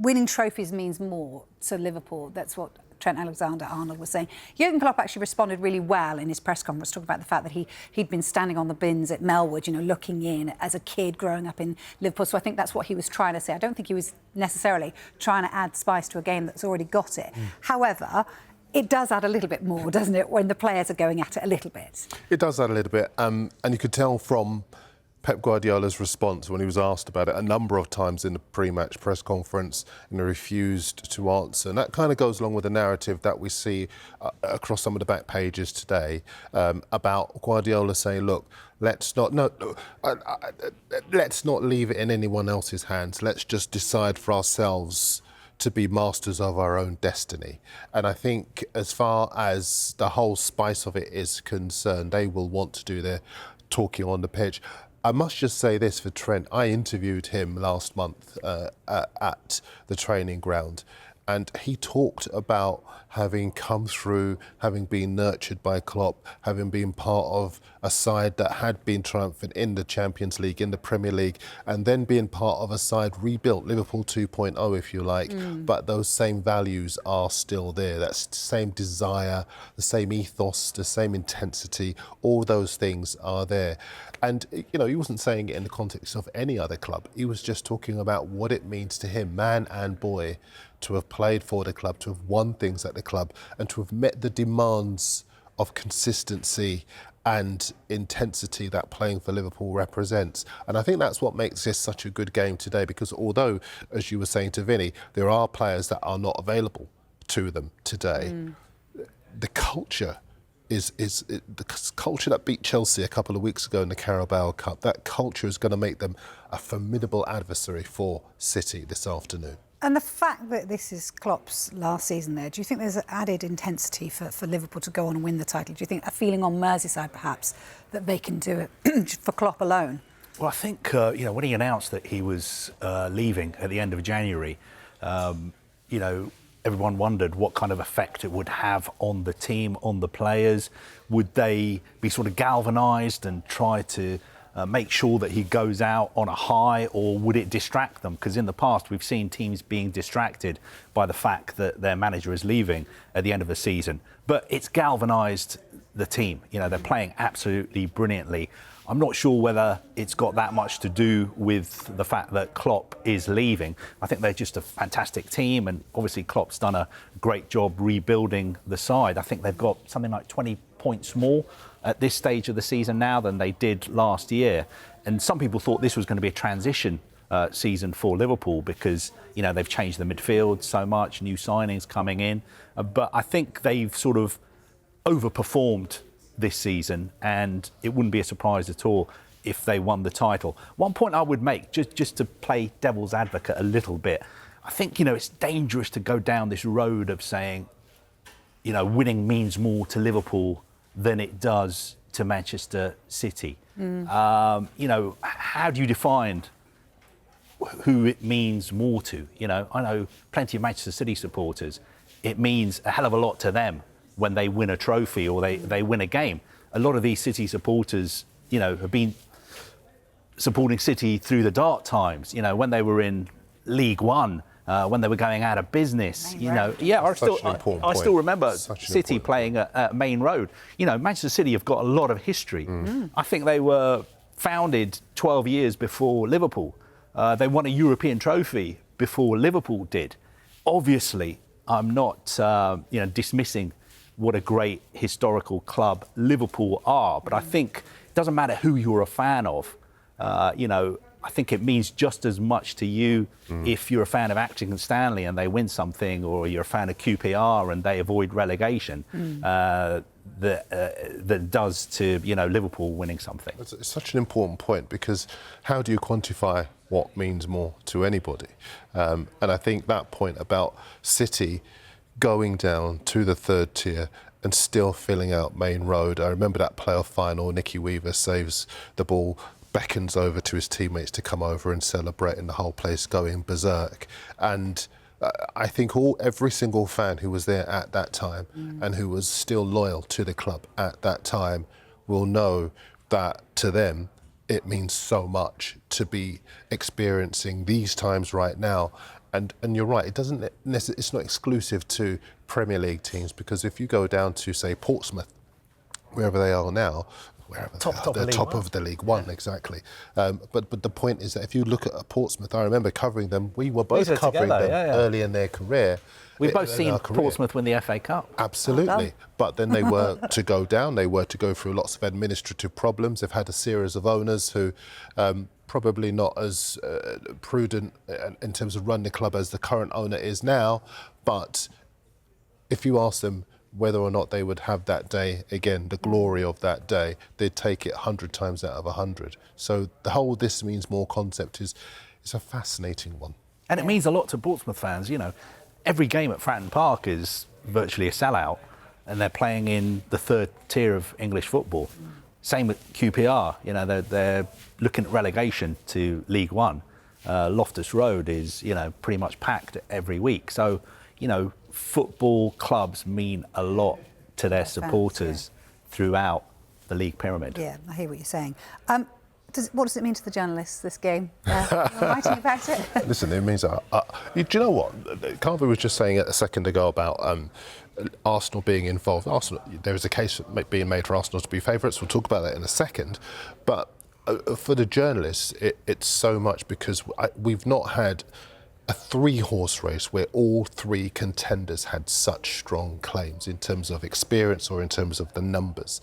winning trophies means more to Liverpool. That's what Trent Alexander-Arnold was saying. Jurgen Klopp actually responded really well in his press conference, talking about the fact that he'd been standing on the bins at Melwood, looking in as a kid growing up in Liverpool. So I think that's what he was trying to say. I don't think he was necessarily trying to add spice to a game that's already got it. However, it does add a little bit more, doesn't it, when the players are going at it a little bit? It does add a little bit. And you could tell from Pep Guardiola's response when he was asked about it a number of times in the pre-match press conference, and he refused to answer. And that kind of goes along with the narrative that we see across some of the back pages today about Guardiola saying, look, let's not leave it in anyone else's hands. Let's just decide for ourselves to be masters of our own destiny. And I think as far as the whole spice of it is concerned, they will want to do their talking on the pitch. I must just say this for Trent. I interviewed him last month at the training ground, and he talked about having come through, having been nurtured by Klopp, having been part of a side that had been triumphant in the Champions League, in the Premier League, and then being part of a side rebuilt, Liverpool 2.0, if you like. But those same values are still there. That's the same desire, the same ethos, the same intensity. All those things are there. And, he wasn't saying it in the context of any other club. He was just talking about what it means to him, man and boy, to have played for the club, to have won things at the club, and to have met the demands of consistency and intensity that playing for Liverpool represents. And I think that's what makes this such a good game today, because although, as you were saying to Vinny, there are players that are not available to them today, the culture is the culture that beat Chelsea a couple of weeks ago in the Carabao Cup. That culture is going to make them a formidable adversary for City this afternoon. And the fact that this is Klopp's last season there, do you think there's an added intensity for Liverpool to go on and win the title? Do you think a feeling on Merseyside, perhaps, that they can do it for Klopp alone? Well, I think, when he announced that he was leaving at the end of January, everyone wondered what kind of effect it would have on the team, on the players. Would they be sort of galvanised and try to make sure that he goes out on a high, or would it distract them? Because in the past, we've seen teams being distracted by the fact that their manager is leaving at the end of the season. But it's galvanised the team. They're playing absolutely brilliantly. I'm not sure whether it's got that much to do with the fact that Klopp is leaving. I think they're just a fantastic team, and obviously Klopp's done a great job rebuilding the side. I think they've got something like 20 points more at this stage of the season now than they did last year. And some people thought this was going to be a transition season for Liverpool because, they've changed the midfield so much, new signings coming in. But I think they've sort of overperformed this season, and it wouldn't be a surprise at all if they won the title. One point I would make, just to play devil's advocate a little bit, I think, it's dangerous to go down this road of saying, winning means more to Liverpool than it does to Manchester City. How do you define who it means more to? I know plenty of Manchester City supporters. It means a hell of a lot to them when they win a trophy or they win a game. A lot of these City supporters, have been supporting City through the dark times, when they were in League One, when they were going out of business, I still remember City playing at Main Road. Manchester City have got a lot of history. I think they were founded 12 years before Liverpool. They won a European trophy before Liverpool did. Obviously, I'm not, dismissing what a great historical club Liverpool are, but I think it doesn't matter who you're a fan of. I think it means just as much to you if you're a fan of Accrington Stanley and they win something, or you're a fan of QPR and they avoid relegation, that does to Liverpool winning something. It's such an important point, because how do you quantify what means more to anybody? And I think that point about City going down to the third tier and still filling out Main Road. I remember that playoff final, Nicky Weaver saves the ball, beckons over to his teammates to come over and celebrate, and the whole place going berserk. And I think every single fan who was there at that time and who was still loyal to the club at that time will know that to them it means so much to be experiencing these times right now. And you're right, it doesn't it's not exclusive to Premier League teams, because if you go down to, say, Portsmouth, wherever they are now, they're top of the League One, exactly. But the point is that if you look at Portsmouth, I remember covering them. We were both covering them early in their career. We've both seen Portsmouth win the FA Cup. Absolutely. But then they were to go down. They were to go through lots of administrative problems. They've had a series of owners who probably not as prudent in terms of running the club as the current owner is now. But if you ask them whether or not they would have that day, again, the glory of that day, they'd take it 100 times out of 100. So the whole "this means more" concept is a fascinating one. And it means a lot to Portsmouth fans. You know, every game at Fratton Park is virtually a sellout, and they're playing in the third tier of English football. Same with QPR. You know, they're looking at relegation to League One. Loftus Road is, you know, pretty much packed every week. So, you know, football clubs mean a lot to their supporters throughout the league pyramid. Yeah, I hear what you're saying. What does it mean to the journalists, this game? You're writing about it? Listen, it means... do you know what? Carver was just saying a second ago about Arsenal being involved. Arsenal, there is a case being made for Arsenal to be favourites. We'll talk about that in a second. But for the journalists, it's so much because we've not had a three-horse race where all three contenders had such strong claims in terms of experience or in terms of the numbers.